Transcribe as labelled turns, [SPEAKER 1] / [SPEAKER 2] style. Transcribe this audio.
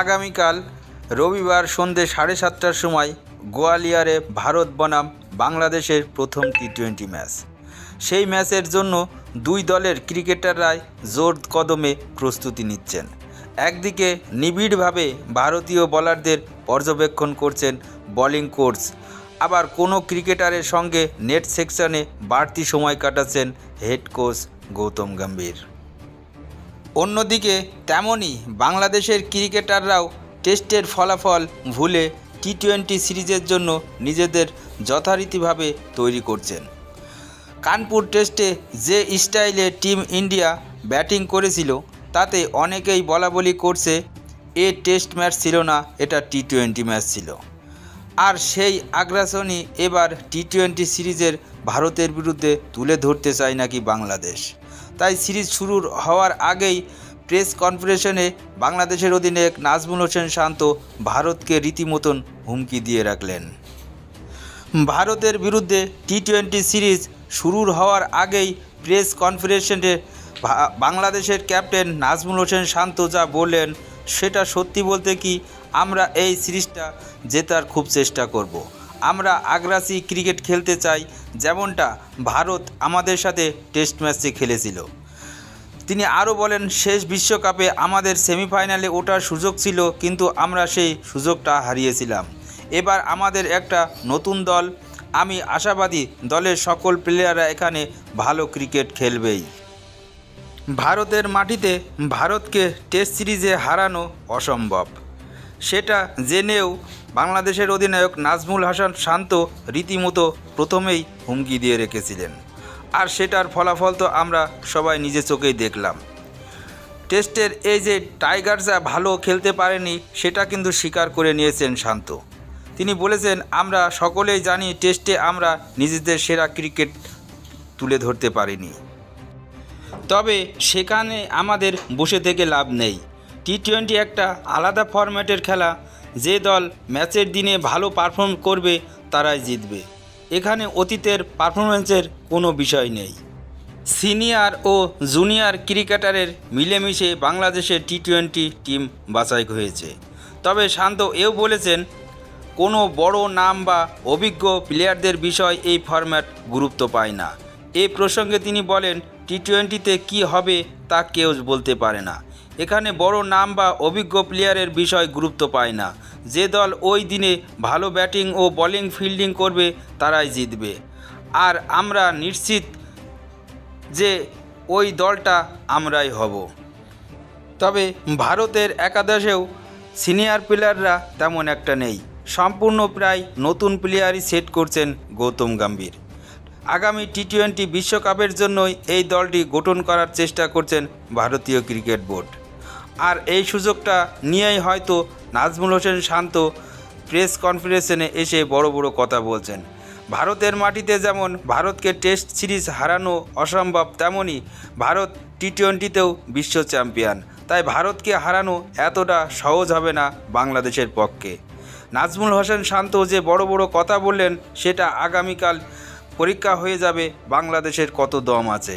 [SPEAKER 1] আগামীকাল রবিবার সন্ধ্যে 7:30টার সময় গোয়ালিয়রে ভারত বনাম বাংলাদেশের প্রথম টি-20 ম্যাচ। সেই ম্যাচের জন্য দুই দলের ক্রিকেটাররাই জোর কদমে প্রস্তুতি নিচ্ছেন। একদিকে নিবিড়ভাবে ভারতীয় বোলারদের পর্যবেক্ষণ করছেন বোলিং কোচ, আবার কোনো ক্রিকেটারের সঙ্গে নেট সেকশনে বাড়তি সময় কাটাচ্ছেন হেড কোচ গৌতম গম্ভীর। অন্যদিকে তেমনই বাংলাদেশের ক্রিকেটাররাও টেস্টের ফলাফল ভুলে টি-20 সিরিজের জন্য নিজেদের যথারীতিভাবে তৈরি করছেন। কানপুর টেস্টে যে স্টাইলে টিম ইন্ডিয়া ব্যাটিং করেছিল তাতে অনেকেই বলাবলি করছে এ টেস্ট ম্যাচ ছিল না, এটা টি-20 ম্যাচ ছিল। আর সেই আগ্রাসনই এবার টি-20 সিরিজের ভারতের বিরুদ্ধে তুলে ধরতে চায় নাকি বাংলাদেশ। তাই সিরিজ শুরু হওয়ার আগেই প্রেস কনফারেন্সে বাংলাদেশের অধিনায়ক নাজমুল হোসেন শান্ত ভারতকে রীতিমতন হুমকি দিয়ে রাখলেন। ভারতের বিরুদ্ধে টি-20 সিরিজ শুরু হওয়ার আগেই প্রেস কনফারেন্সে বাংলাদেশের ক্যাপ্টেন নাজমুল হোসেন শান্ত যা বললেন সেটা সত্যি বলতে কি, আমরা এই সিরিজটা জেতার খুব চেষ্টা করব। আমরা আগ্রাসী ক্রিকেট খেলতে চাই, যেমনটা ভারত আমাদের সাথে টেস্ট ম্যাচে খেলেছিল। তিনি আরও বলেন, শেষ বিশ্বকাপে আমাদের সেমিফাইনালে ওঠার সুযোগ ছিল, কিন্তু আমরা সেই সুযোগটা হারিয়েছিলাম। এবার আমাদের একটা নতুন দল, আমি আশাবাদী দলের সকল প্লেয়াররা এখানে ভালো ক্রিকেট খেলবেই। ভারতের মাটিতে ভারতকে টেস্ট সিরিজে হারানো অসম্ভব, সেটা জেনেও বাংলাদেশের অধিনায়ক নাজমুল হাসান শান্ত রীতিমতো প্রথমেই হুমকি দিয়ে রেখেছিলেন। আর সেটার ফলাফল তো আমরা সবাই নিজে চোখেই দেখলাম। টেস্টের এই যে টাইগারসরা ভালো খেলতে পারেনি সেটা কিন্তু স্বীকার করে নিয়েছেন শান্ত। তিনি বলেছেন, আমরা সকলেই জানি টেস্টে আমরা নিজেদের সেরা ক্রিকেট তুলে ধরতে পারিনি, তবে সেখানে আমাদের বসে থেকে লাভ নেই। টি-20 একটা আলাদা ফরম্যাটের খেলা, যে দল ম্যাচের দিনে ভালো পারফর্ম করবে তারাই জিতবে। এখানে অতীতের পারফরমেন্সের কোনো বিষয় নেই। সিনিয়র ও জুনিয়র ক্রিকেটারের মিলেমিশে বাংলাদেশের টি-20 টিম বাছাই হয়েছে। তবে শান্ত এও বলেছেন, কোনো বড় নাম বা অভিজ্ঞ প্লেয়ারদের বিষয় এই ফরম্যাট গুরুত্ব পায় না। এই প্রসঙ্গে তিনি বলেন, টি-20তে কী হবে তা কেউ বলতে পারে না। এখানে বড় নাম বা অভিজ্ঞ প্লেয়ারের বিষয় গুরুত্ব পায় না। যে দল ওই দিনে ভালো ব্যাটিং ও বোলিং ফিল্ডিং করবে তারাই জিতবে। আর আমরা নিশ্চিত যে ওই দলটা আমরাই হব। তবে ভারতের একাদশেও সিনিয়র প্লেয়াররা তেমন একটা নেই, সম্পূর্ণ প্রায় নতুন প্লেয়ারই সেট করছেন গৌতম গম্ভীর। আগামী টি-20 বিশ্বকাপের জন্যই এই দলটি গঠন করার চেষ্টা করছেন ভারতীয় ক্রিকেট বোর্ড। আর এই সুযোগটা নিয়েই হয়তো নাজমুল হোসেন শান্ত প্রেস কনফারেন্সে এসে বড় বড় কথা বলছেন। ভারতের মাটিতে যেমন ভারতকে টেস্ট সিরিজ হারানো অসম্ভব, তেমনই ভারত টি-20তেও বিশ্ব চ্যাম্পিয়ন। তাই ভারতকে হারানো এতটা সহজ হবে না বাংলাদেশের পক্ষে। নাজমুল হোসেন শান্ত যে বড় বড় কথা বললেন সেটা আগামীকাল পরীক্ষা হয়ে যাবে বাংলাদেশের কত দম আছে।